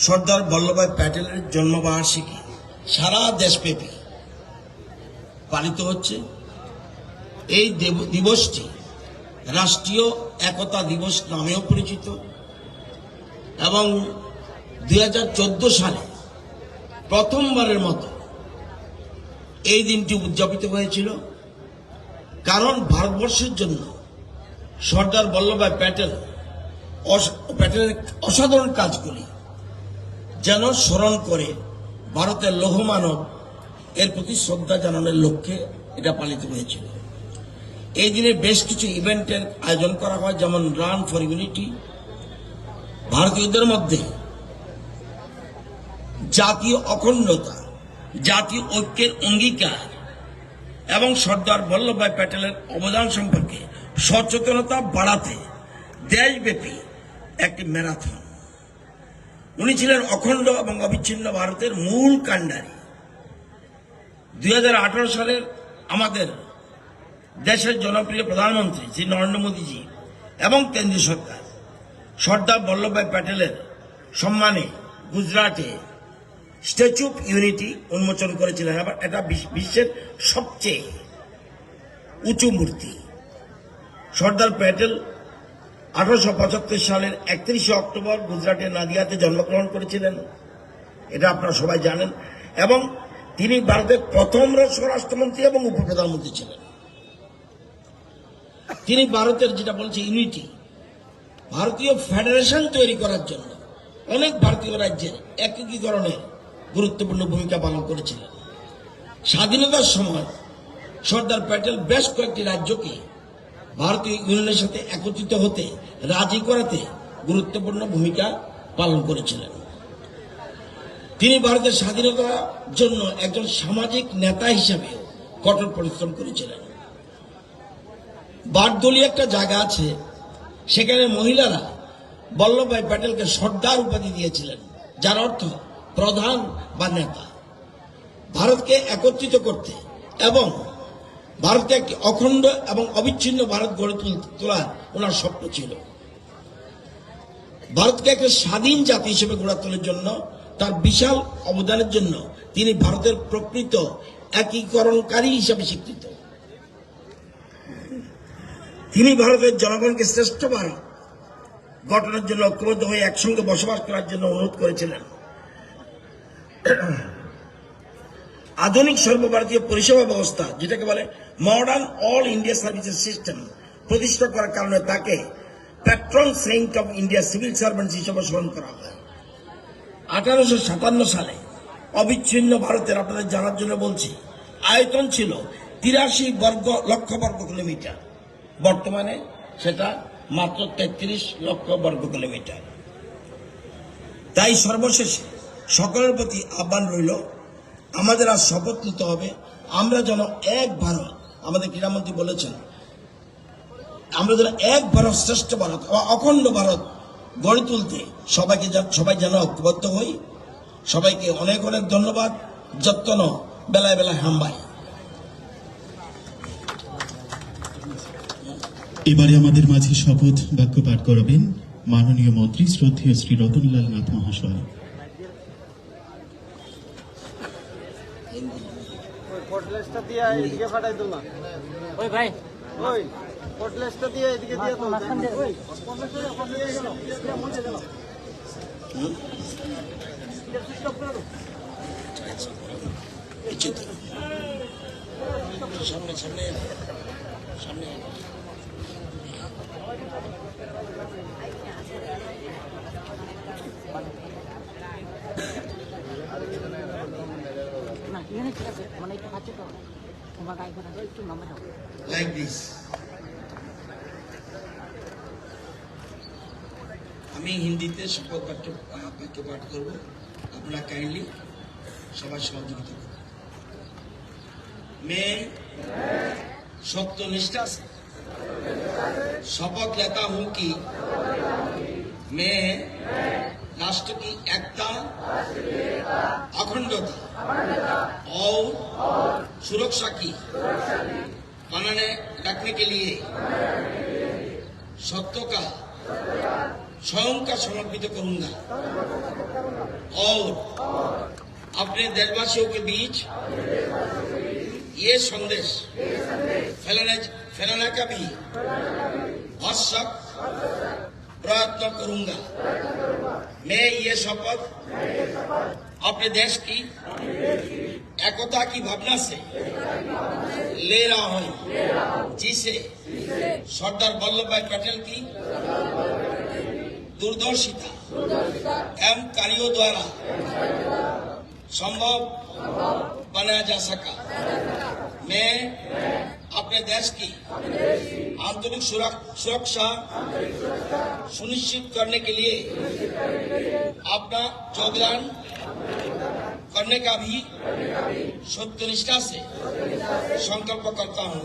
সর্দার বল্লভভাই প্যাটেলের জন্মবার্ষিকী সারা দেশব্যাপী পালিত হচ্ছে। এই দিবসটি রাষ্ট্রীয় একতা দিবস নামেও পরিচিত এবং 2014 সালে প্রথমবারের মতো এই দিনটি উদযাপিত হয়েছিল। কারণ ভারতবর্ষের জন্য সর্দার বল্লভভাই প্যাটেলের অসাধারণ কাজগুলি যেন স্মরণ করে ভারতের লৌহমানব এর প্রতি শ্রদ্ধা জানানোর লক্ষ্যে এটা পালিত হয়েছিল। এই দিনে বেশ কিছু ইভেন্টের আয়োজন করা হয়, যেমন রান ফর ইউনিটি, ভারতীয়দের মধ্যে জাতীয় অখণ্ডতা, জাতীয় ঐক্যের অঙ্গীকার এবং সর্দার বল্লভভাই প্যাটেলের অবদান সম্পর্কে সচেতনতা বাড়াতে দেশব্যাপী একটি ম্যারাথন। উনি ছিলেন অখণ্ড এবং অবিচ্ছিন্ন ভারতের মূল কাণ্ডারী। 2018 সালের আমাদের দেশের জনপ্রিয় প্রধানমন্ত্রী শ্রী নরেন্দ্র মোদীজি এবং কেন্দ্রীয় সরকার সর্দার বল্লভভাই প্যাটেলের সম্মানে গুজরাটে স্ট্যাচু অফ ইউনিটি উন্মোচন করেছিলেন। আবার এটা বিশ্বের সবচেয়ে উঁচু মূর্তি। সর্দার প্যাটেল 1875 সালের 31 অক্টোবর গুজরাটের নাদিয়াতে জন্মগ্রহণ করেছিলেন, এটা আপনারা সবাই জানেন। এবং তিনি ভারতের প্রথম স্বরাষ্ট্রমন্ত্রী এবং উপপ্রধানমন্ত্রী ছিলেন। তিনি ভারতের যেটা বলছে ইউনিটি, ভারতীয় ফেডারেশন তৈরি করার জন্য অনেক ভারতীয় রাজ্যের একীকরণে গুরুত্বপূর্ণ ভূমিকা পালন করেছিলেন। স্বাধীনতার সময় সর্দার প্যাটেল বেশ কয়েকটি রাজ্যকে ভারতীয় ইউনিয়নের সাথে একত্রিত হতে রাজি করাতে গুরুত্বপূর্ণ ভূমিকা পালন করেছিলেন। তিনি ভারতের স্বাধীনতার জন্য একজন সামাজিক নেতা হিসেবে কঠোর পরিশ্রম করেছিলেন। বারদলি একটা জায়গা আছে, সেখানে মহিলারা বল্লভভাই প্যাটেলকে সর্দার উপাধি দিয়েছিলেন, যার অর্থ প্রধান বা নেতা। ভারতকে একত্রিত করতে এবং ভারতকে একটি অখণ্ড এবং অবিচ্ছিন্ন ভারত গড়ে তোলার ওনার স্বপ্ন ছিল। ভারতকে একটা স্বাধীন জাতি হিসেবে গড়ে তোলার জন্য তার বিশাল অবদানের জন্য তিনি ভারতের প্রকৃত একীকরণকারী হিসেবে স্বীকৃত। তিনি ভারতের জনগণকে শ্রেষ্ঠ ভারত গঠনের জন্য ঐক্যবদ্ধ হয়ে একসঙ্গে বসবাস করার জন্য অনুরোধ করেছিলেন। আধুনিক সর্বভারতীয় পরিষেবা ব্যবস্থা, যেটাকে বলে modern all India services system, প্রতিষ্ঠা করার কারণে তাকে patron saint of India civil servants হিসেবে স্মরণ করা হয়। 1857 সালে অবিচ্ছিন্ন ভারতের, আপনাদের জানার জন্য বলছি, আয়তন ছিল 83 লক্ষ বর্গ কিলোমিটার। বর্তমানে সেটা মাত্র 33 লক্ষ বর্গ কিলোমিটার। তাই সর্বশেষে সকলের প্রতি আহ্বান রইল, আমাদের আজ শপথ নিতে হবে আমরা যেন এক ভারত, আমাদের ক্রীড়ামন্ত্রী বলেছেন, আমরা যেন এক ভারত শ্রেষ্ঠ ভারত, অখণ্ড ভারত গড়ে তুলতে সবাই যেন ঐক্যবদ্ধ হই। সবাইকে অনেক অনেক ধন্যবাদ। যত্ন বেলায় বেলায় হাম্বাই। এবারে আমাদের মাঝে শপথ বাক্য পাঠ করাবেন মাননীয় মন্ত্রী শ্রদ্ধেয় শ্রী রতনলাল নাথ মহাশয়। সামনে সামনে সামনে like this. আমি হিন্দিতে শপথ বাক্য পাঠ করব, আপনারা কাইন্ডলি সবাই সহযোগিতা করবেন। मैं सत्यनिष्ठा से शपथ लेता हूं कि मैं राष्ट्र की एकता, अखंडता और सुरक्षा की बनाने रखने के लिए सत्य का स्वयं का समर्पित करूंगा। और अपने देशवासियों के बीच ये संदेश फैलाने का भी भरसक प्रयत्न करूंगा। मैं ये शपथ अपने देश की एकता की भावना से ले रहा हूं, जिसे सरदार वल्लभ भाई पटेल की दूरदर्शिता एवं कार्यों द्वारा संभव बनाया जा सका। मैं अपने देश की आंतरिक सुरक्षा सुनिश्चित करने के लिए अपना योगदान करने का भी सत्यनिष्ठा से संकल्प करता हूं।